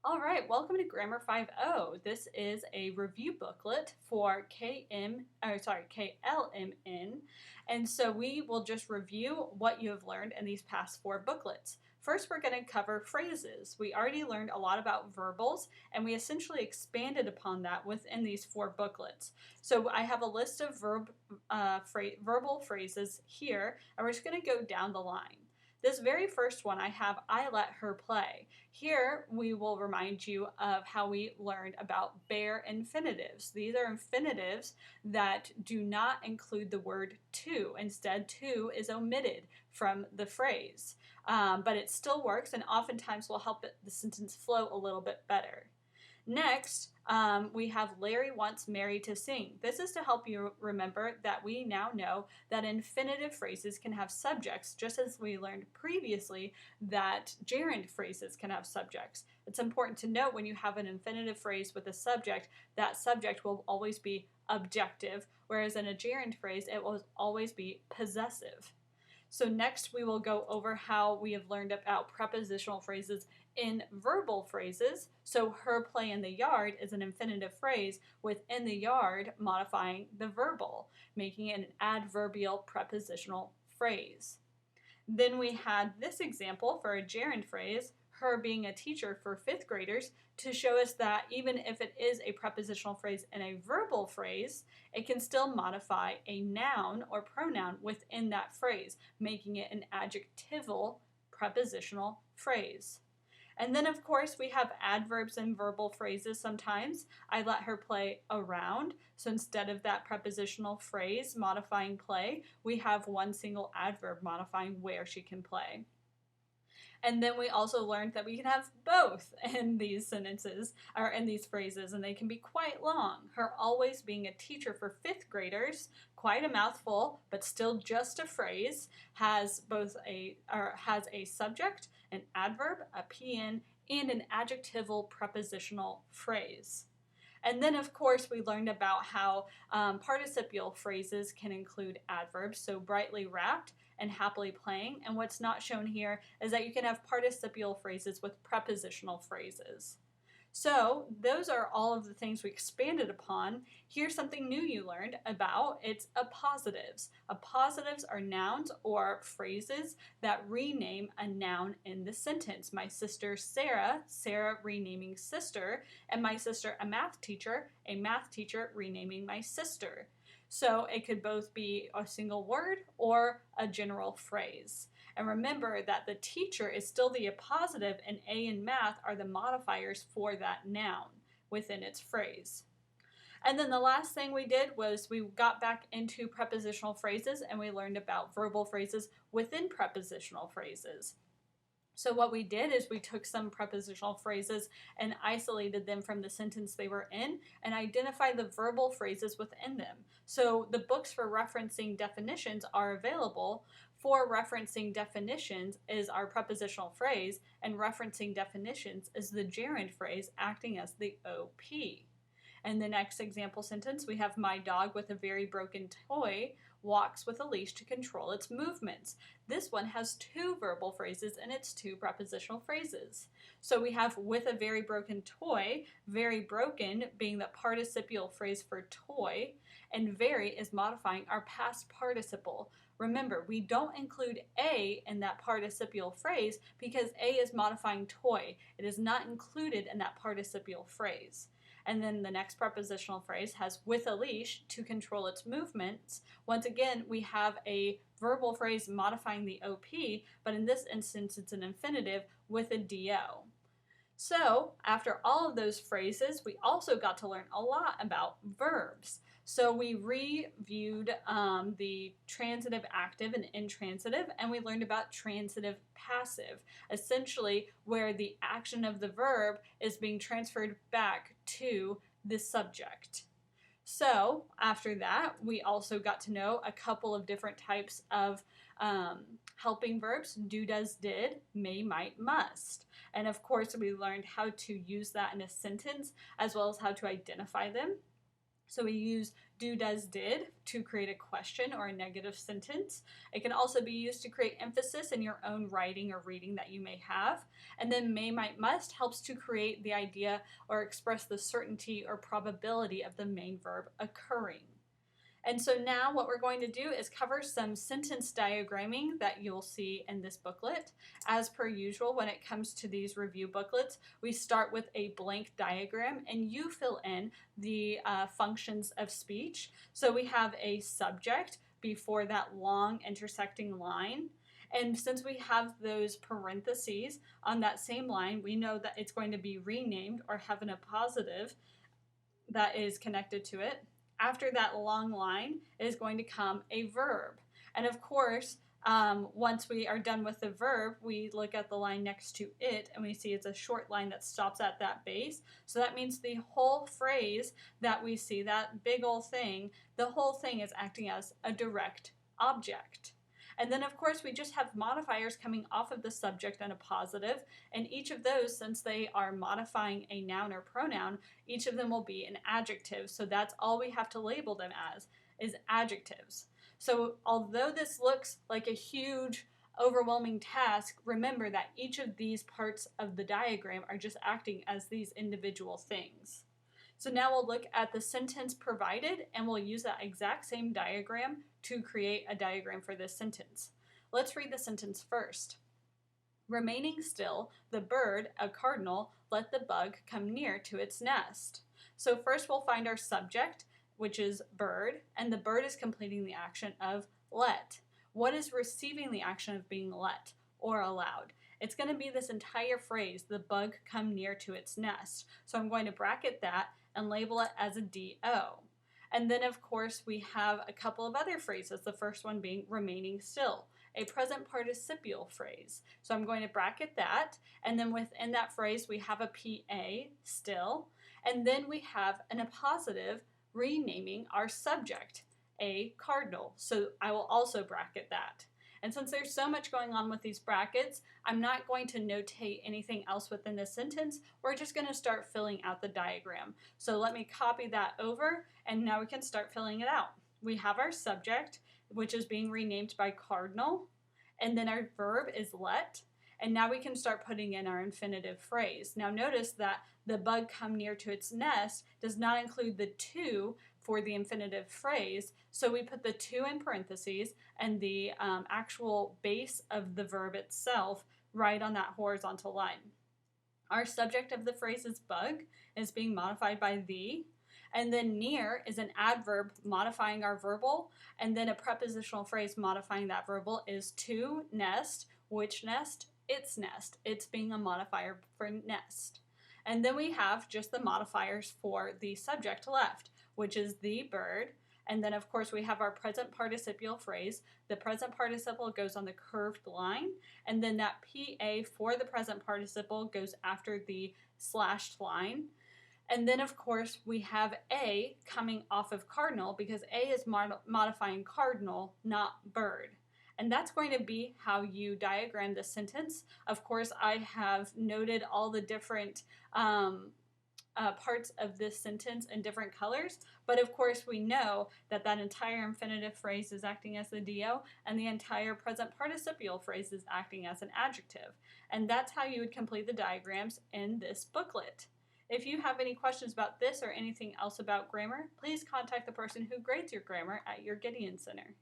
All right, welcome to Grammar 5.0. This is a review booklet for KLMN. And so we will just review what you have learned in these past four booklets. First, we're going to cover phrases. We already learned a lot about verbals, and we essentially expanded upon that within these four booklets. So I have a list of verbal phrases here, and we're just going to go down the line. This very first one I have, I let her play. Here we will remind you of how we learned about bare infinitives. These are infinitives that do not include the word to. Instead, to is omitted from the phrase. But it still works and oftentimes will help the sentence flow a little bit better. Next, we have Larry wants Mary to sing. This is to help you remember that we now know that infinitive phrases can have subjects, just as we learned previously that gerund phrases can have subjects. It's important to note when you have an infinitive phrase with a subject, that subject will always be objective, whereas in a gerund phrase, it will always be possessive. So next we will go over how we have learned about prepositional phrases in verbal phrases. So her play in the yard is an infinitive phrase with in the yard modifying the verbal, making it an adverbial prepositional phrase. Then we had this example for a gerund phrase, her being a teacher for fifth graders, to show us that even if it is a prepositional phrase and a verbal phrase, it can still modify a noun or pronoun within that phrase, making it an adjectival prepositional phrase. And then, of course, we have adverbs in verbal phrases sometimes. I let her play around. So instead of that prepositional phrase modifying play, we have one single adverb modifying where she can play. And then we also learned that we can have both in these sentences or in these phrases, and they can be quite long. Her always being a teacher for fifth graders, quite a mouthful, but still just a phrase, has a subject, an adverb, a PN, and an adjectival prepositional phrase. And then, of course, we learned about how participial phrases can include adverbs, so brightly wrapped and happily playing. And what's not shown here is that you can have participial phrases with prepositional phrases. So those are all of the things we expanded upon. Here's something new you learned about. It's appositives. Appositives are nouns or phrases that rename a noun in the sentence. My sister Sarah, Sarah renaming sister, and my sister a math teacher renaming my sister. So it could both be a single word or a general phrase. And remember that the teacher is still the appositive, and a in math are the modifiers for that noun within its phrase. And then the last thing we did was we got back into prepositional phrases and we learned about verbal phrases within prepositional phrases. So what we did is we took some prepositional phrases and isolated them from the sentence they were in and identified the verbal phrases within them. So the books for referencing definitions are available. For referencing definitions is our prepositional phrase, and referencing definitions is the gerund phrase acting as the OP. And the next example sentence, we have my dog with a very broken toy walks with a leash to control its movements. This one has two verbal phrases and it's two prepositional phrases. So we have with a very broken toy, very broken being the participial phrase for toy, and very is modifying our past participle. Remember, we don't include a in that participial phrase because a is modifying toy. It is not included in that participial phrase. And then the next prepositional phrase has with a leash to control its movements. Once again, we have a verbal phrase modifying the OP, but in this instance, it's an infinitive with a DO. So after all of those phrases, we also got to learn a lot about verbs. So we reviewed the transitive active and intransitive, and we learned about transitive passive, essentially where the action of the verb is being transferred back to the subject. So after that, we also got to know a couple of different types of helping verbs: do, does, did, may, might, must. And of course, we learned how to use that in a sentence as well as how to identify them. So we use do, does, did to create a question or a negative sentence. It can also be used to create emphasis in your own writing or reading that you may have. And then may, might, must helps to create the idea or express the certainty or probability of the main verb occurring. And so now what we're going to do is cover some sentence diagramming that you'll see in this booklet. As per usual, when it comes to these review booklets, we start with a blank diagram and you fill in the functions of speech. So we have a subject before that long intersecting line. And since we have those parentheses on that same line, we know that it's going to be renamed or have an appositive that is connected to it. After that long line is going to come a verb. And of course, once we are done with the verb, we look at the line next to it and we see it's a short line that stops at that base. So that means the whole phrase that we see, that big old thing, the whole thing is acting as a direct object. And then of course we just have modifiers coming off of the subject and a positive, and each of those, since they are modifying a noun or pronoun, each of them will be an adjective. So that's all we have to label them as, is adjectives. So although this looks like a huge, overwhelming task, remember that each of these parts of the diagram are just acting as these individual things. So now we'll look at the sentence provided and we'll use that exact same diagram to create a diagram for this sentence. Let's read the sentence first. Remaining still, the bird, a cardinal, let the bug come near to its nest. So first we'll find our subject, which is bird, and the bird is completing the action of let. What is receiving the action of being let or allowed? It's going to be this entire phrase, the bug come near to its nest. So I'm going to bracket that and label it as a DO. And then of course we have a couple of other phrases, the first one being remaining still, a present participial phrase. So I'm going to bracket that, and then within that phrase we have a PA, still, and then we have an appositive renaming our subject, a cardinal. So I will also bracket that. And since there's so much going on with these brackets, I'm not going to notate anything else within the sentence. We're just going to start filling out the diagram. So let me copy that over, and now we can start filling it out. We have our subject, which is being renamed by cardinal, and then our verb is let, and now we can start putting in our infinitive phrase. Now notice that the bug come near to its nest does not include the to for the infinitive phrase, so we put the to in parentheses and the actual base of the verb itself right on that horizontal line. Our subject of the phrase is bug, is being modified by the, and then near is an adverb modifying our verbal, and then a prepositional phrase modifying that verbal is to nest, which nest, its nest. It's being a modifier for nest. And then we have just the modifiers for the subject left, which is the bird. And then of course we have our present participial phrase. The present participle goes on the curved line, and then that PA for the present participle goes after the slashed line. And then of course we have A coming off of cardinal because A is modifying cardinal, not bird. And that's going to be how you diagram the sentence. Of course, I have noted all the different parts of this sentence in different colors, but of course we know that that entire infinitive phrase is acting as the DO, and the entire present participial phrase is acting as an adjective. And that's how you would complete the diagrams in this booklet. If you have any questions about this or anything else about grammar, please contact the person who grades your grammar at your Gideon Center.